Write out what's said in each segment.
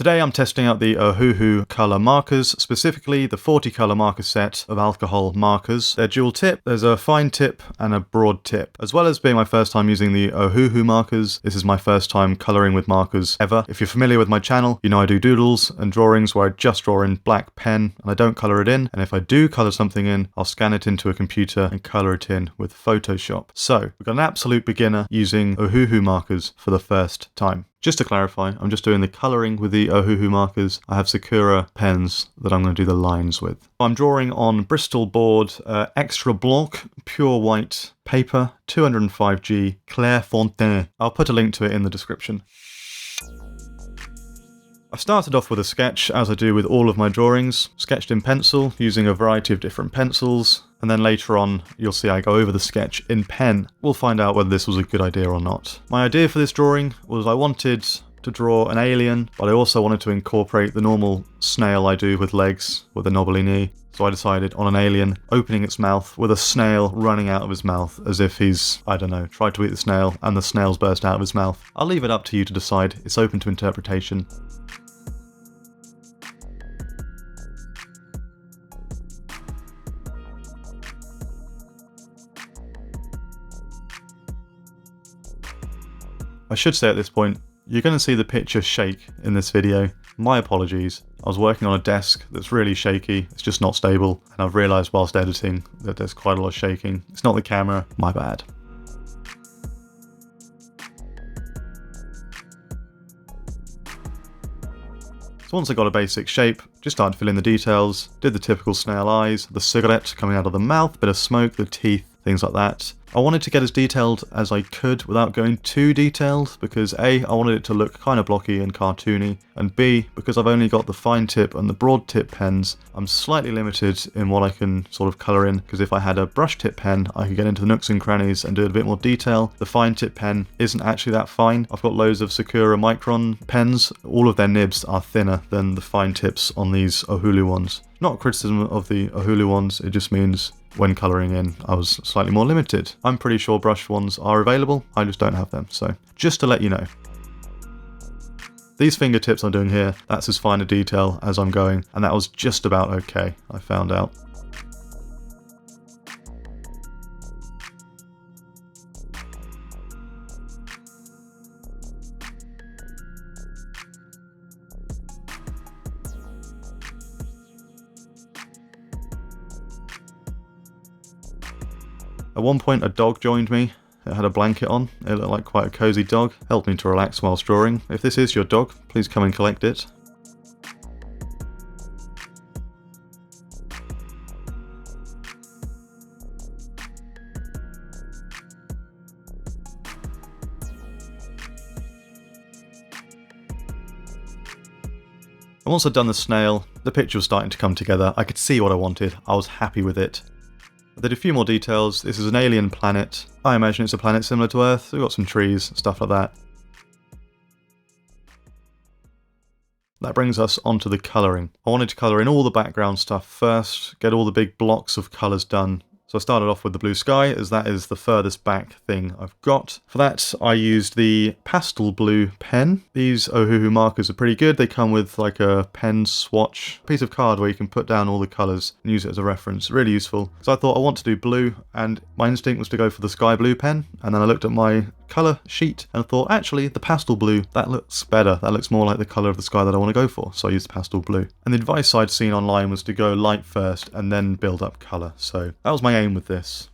Today I'm testing out the Ohuhu colour markers, specifically the 40 colour marker set of alcohol markers. They're dual tip, there's a fine tip and a broad tip. As well as being my first time using the Ohuhu markers, this is my first time colouring with markers ever. If you're familiar with my channel, you know I do doodles and drawings where I just draw in black pen and I don't colour it in, and if I do colour something in, I'll scan it into a computer and colour it in with Photoshop. So, we've got an absolute beginner using Ohuhu markers for the first time. Just to clarify, I'm just doing the colouring with the Ohuhu markers. I have Sakura pens that I'm going to do the lines with. I'm drawing on Bristol board, extra block, pure white paper, 205G, Clairefontaine. I'll put a link to it in the description. I started off with a sketch, as I do with all of my drawings, sketched in pencil, using a variety of different pencils, and then later on you'll see I go over the sketch in pen. We'll find out whether this was a good idea or not. My idea for this drawing was I wanted to draw an alien, but I also wanted to incorporate the normal snail I do with legs, with a knobbly knee. So I decided on an alien opening its mouth with a snail running out of his mouth as if he's, I don't know, tried to eat the snail and the snail's burst out of his mouth. I'll leave it up to you to decide. It's open to interpretation. I should say at this point, you're going to see the picture shake in this video. My apologies. I was working on a desk that's really shaky, it's just not stable, and I've realised whilst editing that there's quite a lot of shaking. It's not the camera, my bad. So once I got a basic shape, just started to fill in the details, did the typical snail eyes, the cigarette coming out of the mouth, bit of smoke, the teeth, things like that. I wanted to get as detailed as I could without going too detailed, because A, I wanted it to look kind of blocky and cartoony, and B, because I've only got the fine tip and the broad tip pens, I'm slightly limited in what I can sort of colour in, because if I had a brush tip pen, I could get into the nooks and crannies and do a bit more detail. The fine tip pen isn't actually that fine. I've got loads of Sakura micron pens. All of their nibs are thinner than the fine tips on these Ohuhu ones. Not a criticism of the Ohuhu ones, it just means when colouring in, I was slightly more limited. I'm pretty sure brush ones are available, I just don't have them, so just to let you know. These fingertips I'm doing here, that's as fine a detail as I'm going, and that was just about okay, I found out. At one point a dog joined me. It had a blanket on. It looked like quite a cosy dog. Helped me to relax whilst drawing. If this is your dog, please come and collect it. And once I'd done the snail, the picture was starting to come together. I could see what I wanted. I was happy with it. I did a few more details. This is an alien planet. I imagine it's a planet similar to Earth. We've got some trees, stuff like that. That brings us onto the colouring. I wanted to colour in all the background stuff first, get all the big blocks of colours done. So I started off with the blue sky, as that is the furthest back thing I've got. For that, I used the pastel blue pen. These Ohuhu markers are pretty good. They come with like a pen swatch, a piece of card where you can put down all the colours and use it as a reference. Really useful. So I thought I want to do blue, and my instinct was to go for the sky blue pen. And then I looked at my colour sheet and thought, actually, the pastel blue, that looks better. That looks more like the colour of the sky that I want to go for. So I used the pastel blue. And the advice I'd seen online was to go light first and then build up colour. So that was my aim with this.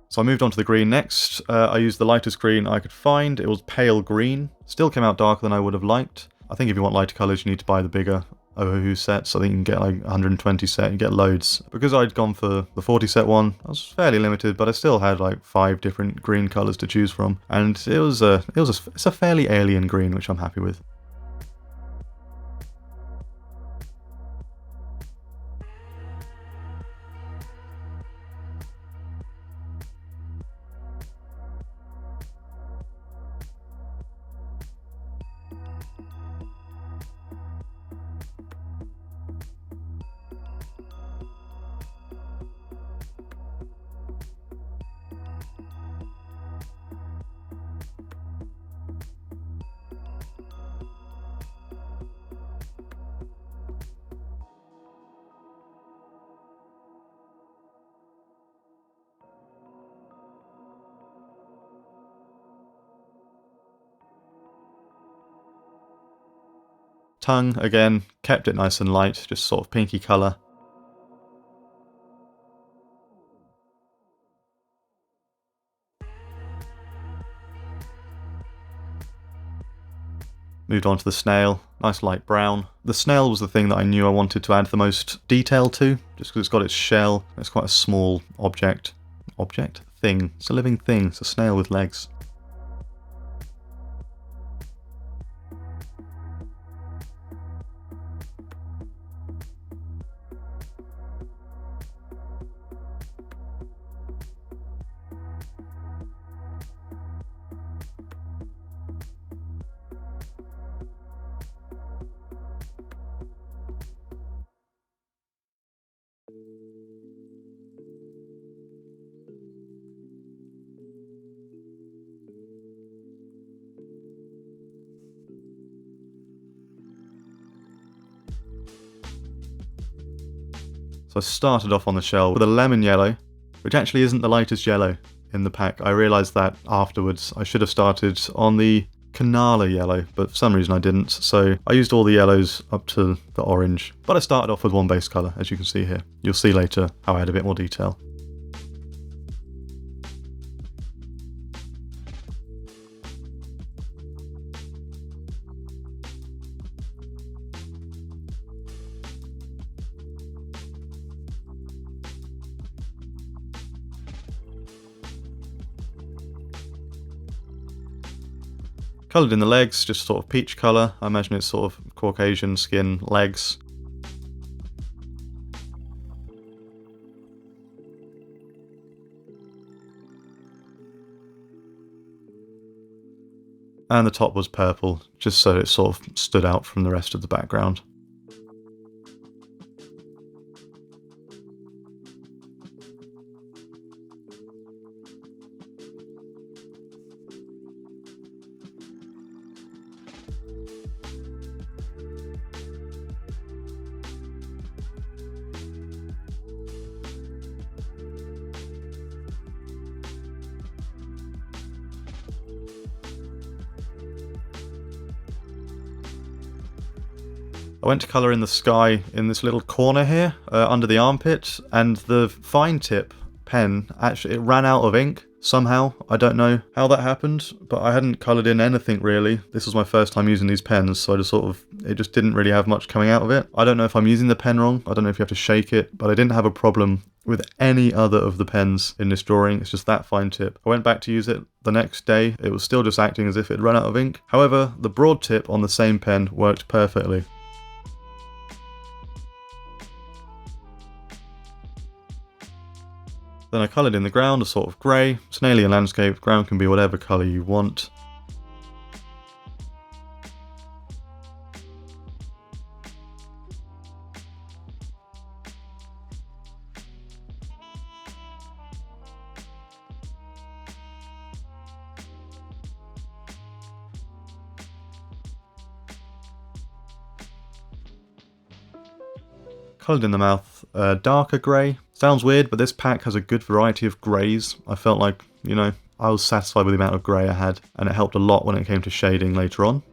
So I moved on to the green next. I used the lightest green I could find. It was pale green. Still came out darker than I would have liked. I think if you want lighter colours, you need to buy the bigger Ohuhu sets. I think you can get like 120 set, you get loads. Because I'd gone for the 40 set one, I was fairly limited, but I still had like 5 different green colours to choose from. And it's a fairly alien green, which I'm happy with. Tongue, again, kept it nice and light, just sort of pinky colour. Moved on to the snail, nice light brown. The snail was the thing that I knew I wanted to add the most detail to, just because it's got its shell. It's quite a small object. Object? Thing. It's a living thing. It's a snail with legs. So I started off on the shell with a lemon yellow, which actually isn't the lightest yellow in the pack. I realised that afterwards. I should have started on the Canala yellow, but for some reason I didn't. So I used all the yellows up to the orange. But I started off with one base colour, as you can see here. You'll see later how I had a bit more detail. Coloured in the legs, just sort of peach colour. I imagine it's sort of Caucasian skin legs. And the top was purple, just so it sort of stood out from the rest of the background. I went to colour in the sky in this little corner here, under the armpit, and the fine tip pen, actually, it ran out of ink somehow. I don't know how that happened, but I hadn't coloured in anything really. This was my first time using these pens, so it just didn't really have much coming out of it. I don't know if I'm using the pen wrong, I don't know if you have to shake it, but I didn't have a problem with any other of the pens in this drawing. It's just that fine tip. I went back to use it the next day, it was still just acting as if it had run out of ink. However, the broad tip on the same pen worked perfectly. Then I coloured in the ground a sort of grey. It's an alien landscape, ground can be whatever colour you want. Coloured in the mouth, darker grey. Sounds weird, but this pack has a good variety of greys. I felt like, you know, I was satisfied with the amount of grey I had, and it helped a lot when it came to shading later on.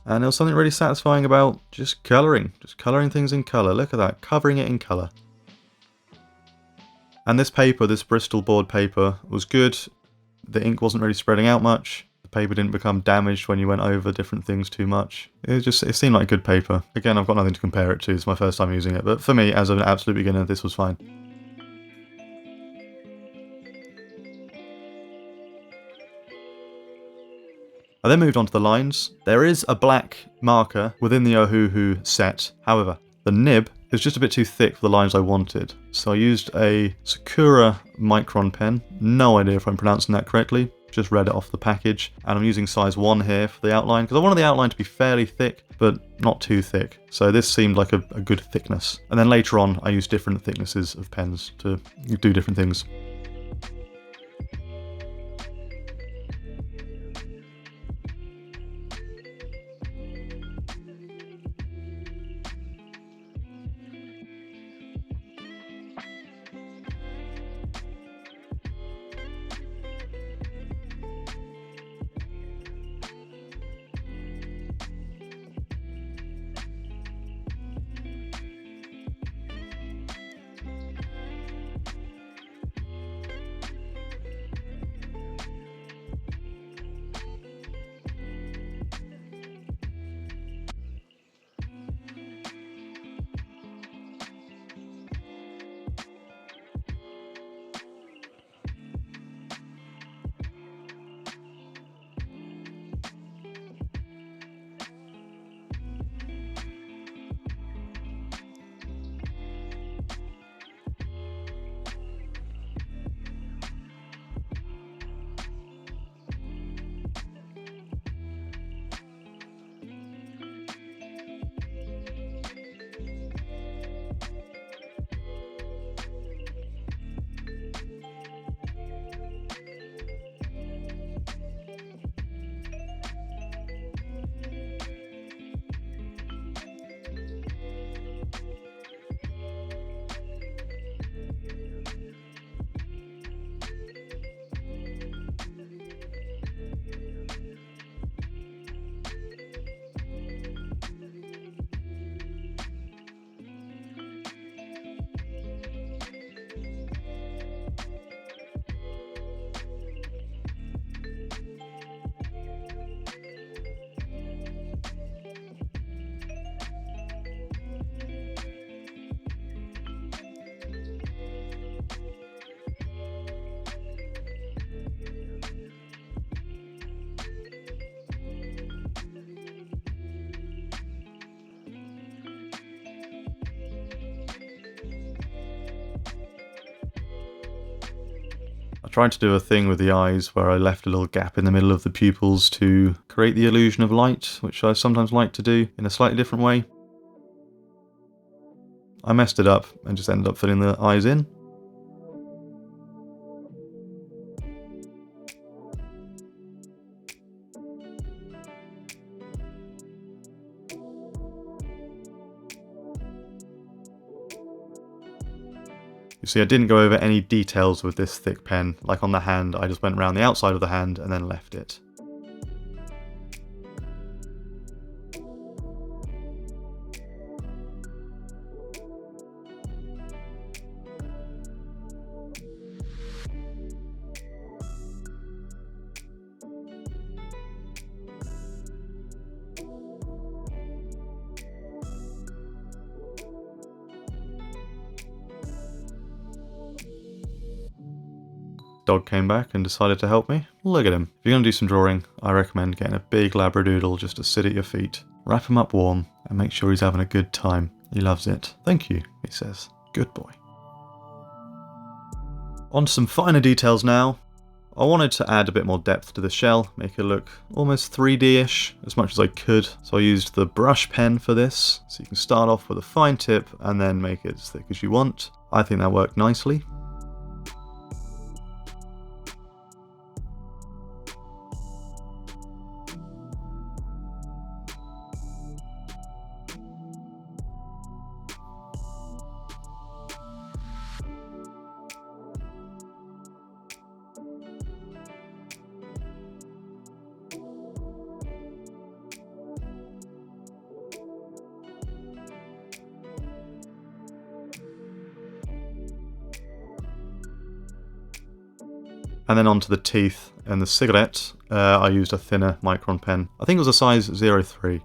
And there was something really satisfying about just colouring things in colour. Look at that, covering it in colour. And this paper, this Bristol board paper, was good. The ink wasn't really spreading out much. The paper didn't become damaged when you went over different things too much. It seemed like good paper. Again, I've got nothing to compare it to, it's my first time using it, but for me, as an absolute beginner, this was fine. I then moved on to the lines. There is a black marker within the Ohuhu set. However, the nib is just a bit too thick for the lines I wanted. So I used a Sakura micron pen. No idea if I'm pronouncing that correctly. Just read it off the package. And I'm using size 1 here for the outline, because I wanted the outline to be fairly thick, but not too thick. So this seemed like a good thickness. And then later on, I used different thicknesses of pens to do different things. I tried to do a thing with the eyes where I left a little gap in the middle of the pupils to create the illusion of light, which I sometimes like to do in a slightly different way. I messed it up and just ended up filling the eyes in. You see, I didn't go over any details with this thick pen. Like on the hand, I just went around the outside of the hand and then left it. Dog came back and decided to help me. Look at him. If you're going to do some drawing, I recommend getting a big Labradoodle just to sit at your feet. Wrap him up warm and make sure he's having a good time. He loves it. Thank you, he says. Good boy. On to some finer details now. I wanted to add a bit more depth to the shell, make it look almost 3D-ish as much as I could. So I used the brush pen for this. So you can start off with a fine tip and then make it as thick as you want. I think that worked nicely. And then onto the teeth and the cigarette, I used a thinner micron pen. I think it was a size 03.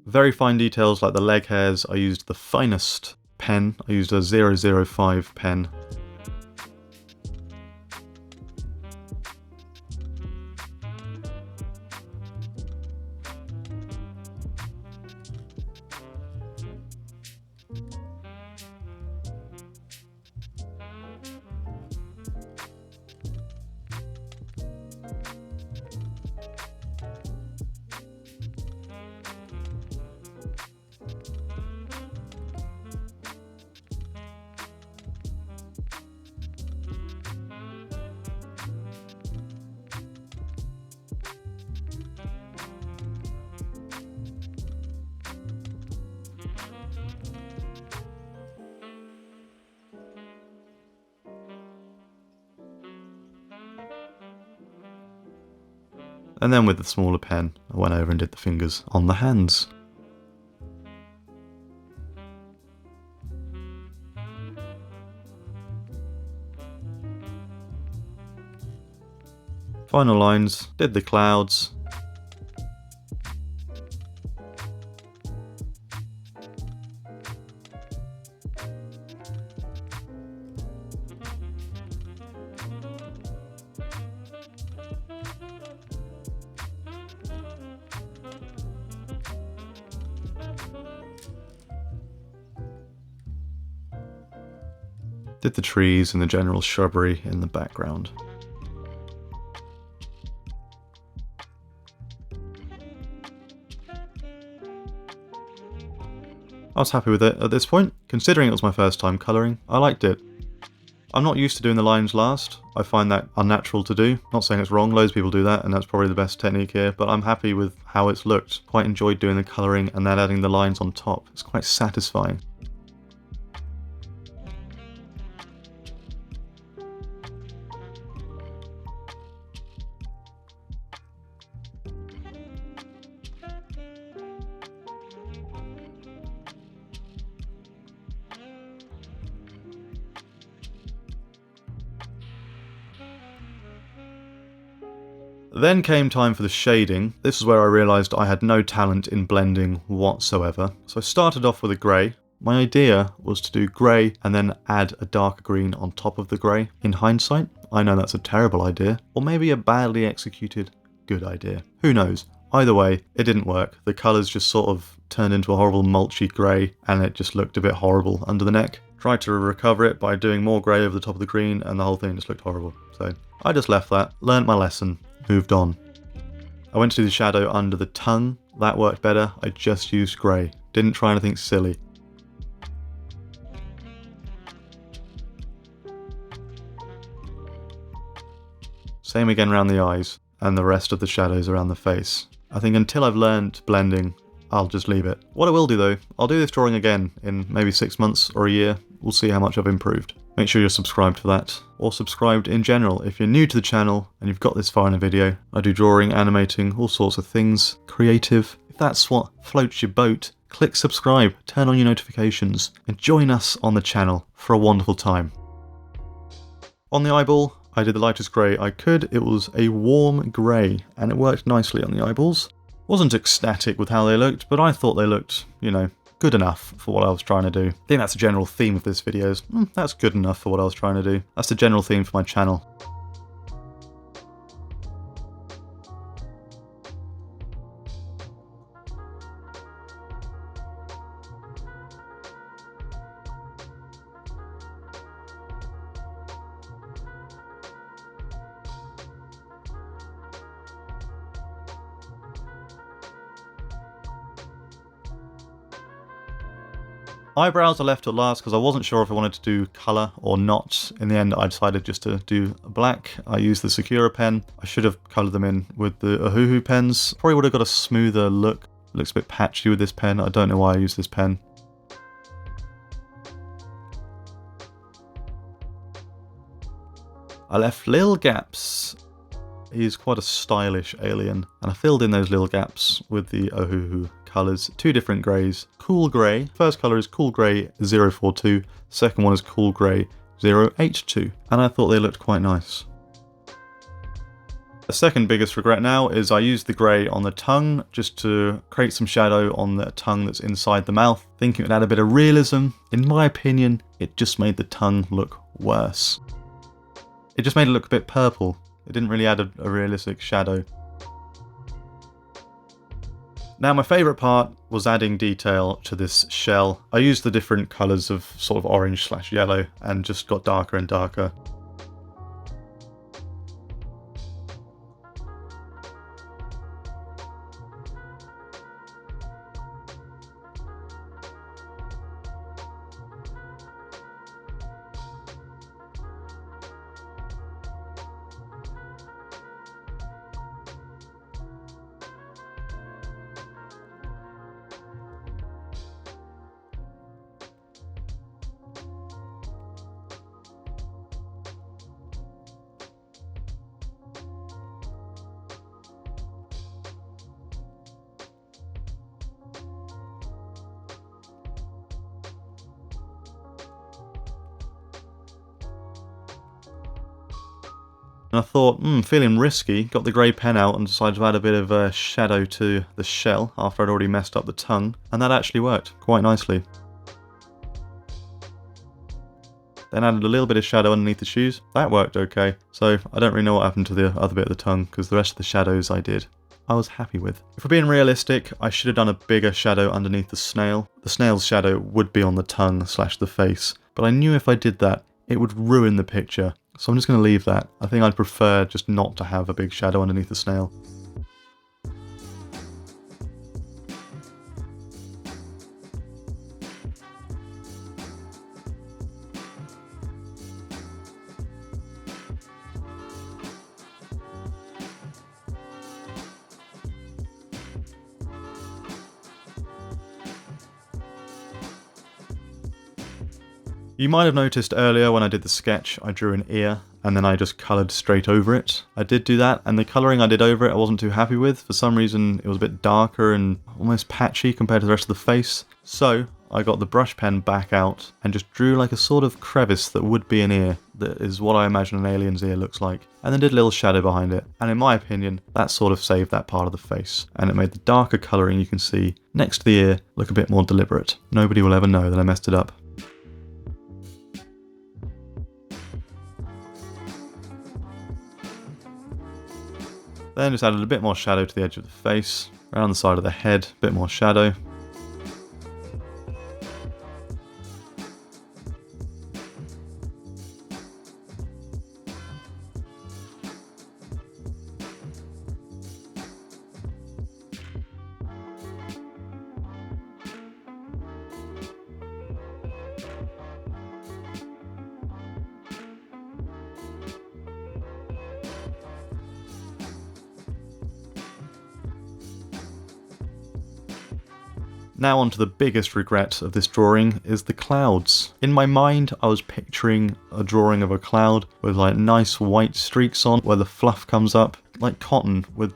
Very fine details like the leg hairs, I used the finest pen. I used a 005 pen. And then with the smaller pen, I went over and did the fingers on the hands. Final lines, did the clouds. Did the trees and the general shrubbery in the background. I was happy with it at this point. Considering it was my first time colouring, I liked it. I'm not used to doing the lines last. I find that unnatural to do. Not saying it's wrong, loads of people do that and that's probably the best technique here, but I'm happy with how it's looked. Quite enjoyed doing the colouring and then adding the lines on top. It's quite satisfying. Then came time for the shading. This is where I realised I had no talent in blending whatsoever. So I started off with a grey. My idea was to do grey and then add a darker green on top of the grey. In hindsight, I know that's a terrible idea, or maybe a badly executed good idea. Who knows? Either way, it didn't work. The colours just sort of turned into a horrible mulchy grey and it just looked a bit horrible under the neck. Tried to recover it by doing more grey over the top of the green and the whole thing just looked horrible. So I just left that, learnt my lesson, moved on. I went to do the shadow under the tongue. That worked better. I just used grey. Didn't try anything silly. Same again around the eyes and the rest of the shadows around the face. I think until I've learned blending, I'll just leave it. What I will do though, I'll do this drawing again in maybe 6 months or a year. We'll see how much I've improved. Make sure you're subscribed for that, or subscribed in general. If you're new to the channel and you've got this far in a video, I do drawing, animating, all sorts of things, creative. If that's what floats your boat, click subscribe, turn on your notifications, and join us on the channel for a wonderful time. On the eyeball, I did the lightest grey I could. It was a warm grey, and it worked nicely on the eyeballs. Wasn't ecstatic with how they looked, but I thought they looked, you know, good enough for what I was trying to do. I think that's the general theme of this video is, that's good enough for what I was trying to do. That's the general theme for my channel. Eyebrows I left till last because I wasn't sure if I wanted to do colour or not. In the end I decided just to do black. I used the Sakura pen. I should have coloured them in with the Ohuhu pens. Probably would have got a smoother look. Looks a bit patchy with this pen. I don't know why I used this pen. I left little gaps. He's quite a stylish alien, and I filled in those little gaps with the Ohuhu colours. Two different greys. Cool grey. First colour is Cool Grey 042. Second one is Cool Grey 082. And I thought they looked quite nice. The second biggest regret now is I used the grey on the tongue just to create some shadow on the tongue that's inside the mouth, thinking it would add a bit of realism. In my opinion, it just made the tongue look worse. It just made it look a bit purple. It didn't really add a realistic shadow. Now my favourite part was adding detail to this shell. I used the different colours of sort of orange/yellow and just got darker and darker. And I thought, feeling risky, got the grey pen out and decided to add a bit of a shadow to the shell after I'd already messed up the tongue, and that actually worked quite nicely. Then added a little bit of shadow underneath the shoes. That worked okay, so I don't really know what happened to the other bit of the tongue, because the rest of the shadows I was happy with. If we're being realistic, I should have done a bigger shadow underneath the snail. The snail's shadow would be on the tongue/the face, but I knew if I did that, it would ruin the picture. So I'm just going to leave that. I think I'd prefer just not to have a big shadow underneath the snail. You might have noticed earlier when I did the sketch, I drew an ear and then I just coloured straight over it. I did do that, and the colouring I did over it I wasn't too happy with. For some reason it was a bit darker and almost patchy compared to the rest of the face. So I got the brush pen back out and just drew like a sort of crevice that would be an ear. That is what I imagine an alien's ear looks like. And then did a little shadow behind it. And in my opinion, that sort of saved that part of the face. And it made the darker colouring you can see next to the ear look a bit more deliberate. Nobody will ever know that I messed it up. Then just added a bit more shadow to the edge of the face, around the side of the head, a bit more shadow. Now on to the biggest regret of this drawing is the clouds. In my mind I was picturing a drawing of a cloud with like nice white streaks on where the fluff comes up, like cotton with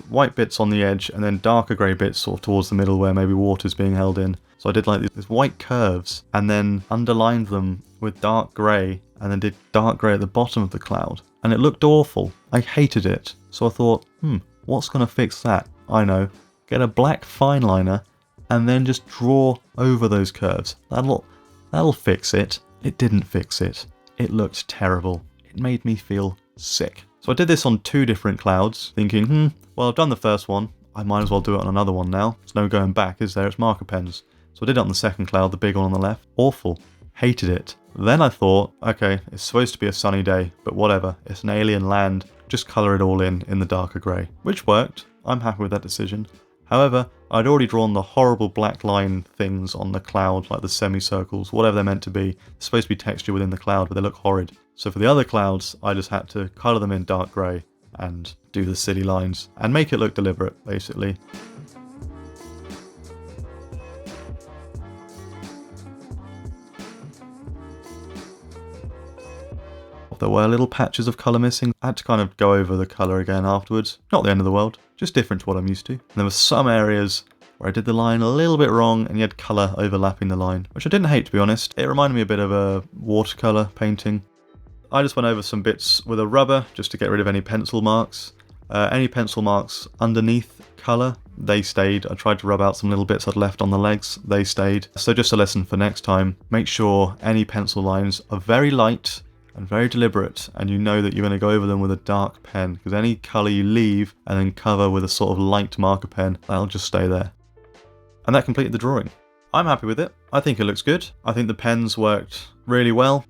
white bits on the edge and then darker grey bits sort of towards the middle where maybe water's being held in. So I did like these white curves and then underlined them with dark grey and then did dark grey at the bottom of the cloud. And it looked awful. I hated it. So I thought, what's going to fix that? I know. Get a black fine liner and then just draw over those curves. That'll fix it. It didn't fix it. It looked terrible. It made me feel sick. So I did this on 2 different clouds, thinking, well, I've done the first one. I might as well do it on another one now. There's no going back, is there? It's marker pens. So I did it on the second cloud, the big one on the left. Awful. Hated it. Then I thought, okay, it's supposed to be a sunny day, but whatever. It's an alien land. Just colour it all in the darker grey. Which worked. I'm happy with that decision. However, I'd already drawn the horrible black line things on the cloud, like the semicircles, whatever they're meant to be. They're supposed to be texture within the cloud, but they look horrid. So for the other clouds, I just had to colour them in dark grey and do the silly lines and make it look deliberate, basically. There were little patches of colour missing. I had to kind of go over the colour again afterwards. Not the end of the world, just different to what I'm used to. And there were some areas where I did the line a little bit wrong and you had colour overlapping the line, which I didn't hate, to be honest. It reminded me a bit of a watercolour painting. I just went over some bits with a rubber just to get rid of any pencil marks. Any pencil marks underneath colour, they stayed. I tried to rub out some little bits I'd left on the legs, they stayed. So just a lesson for next time, make sure any pencil lines are very light and very deliberate, and you know that you're going to go over them with a dark pen, because any colour you leave and then cover with a sort of light marker pen, that'll just stay there. And that completed the drawing. I'm happy with it. I think it looks good. I think the pens worked really well.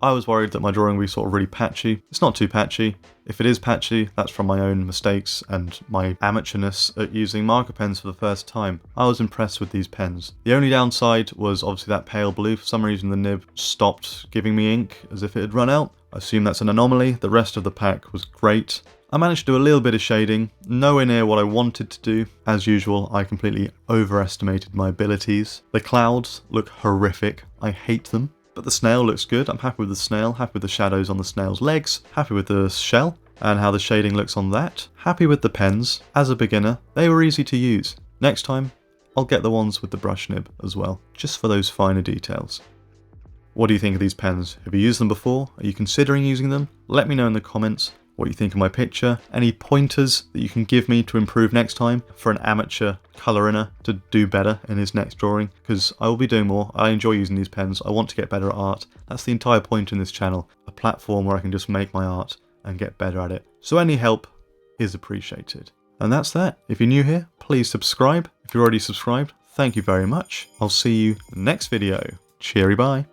I was worried that my drawing would be sort of really patchy. It's not too patchy. If it is patchy, that's from my own mistakes and my amateurness at using marker pens for the first time. I was impressed with these pens. The only downside was obviously that pale blue. For some reason the nib stopped giving me ink as if it had run out. I assume that's an anomaly. The rest of the pack was great. I managed to do a little bit of shading, nowhere near what I wanted to do. As usual, I completely overestimated my abilities. The clouds look horrific. I hate them. But the snail looks good. I'm happy with the snail, happy with the shadows on the snail's legs, happy with the shell and how the shading looks on that. Happy with the pens. As a beginner, they were easy to use. Next time, I'll get the ones with the brush nib as well, just for those finer details. What do you think of these pens? Have you used them before? Are you considering using them? Let me know in the comments what you think of my picture, any pointers that you can give me to improve next time for an amateur colour-inner to do better in his next drawing, because I will be doing more. I enjoy using these pens. I want to get better at art. That's the entire point in this channel, a platform where I can just make my art and get better at it. So any help is appreciated. And that's that. If you're new here, please subscribe. If you're already subscribed, thank you very much. I'll see you next video. Cheery bye.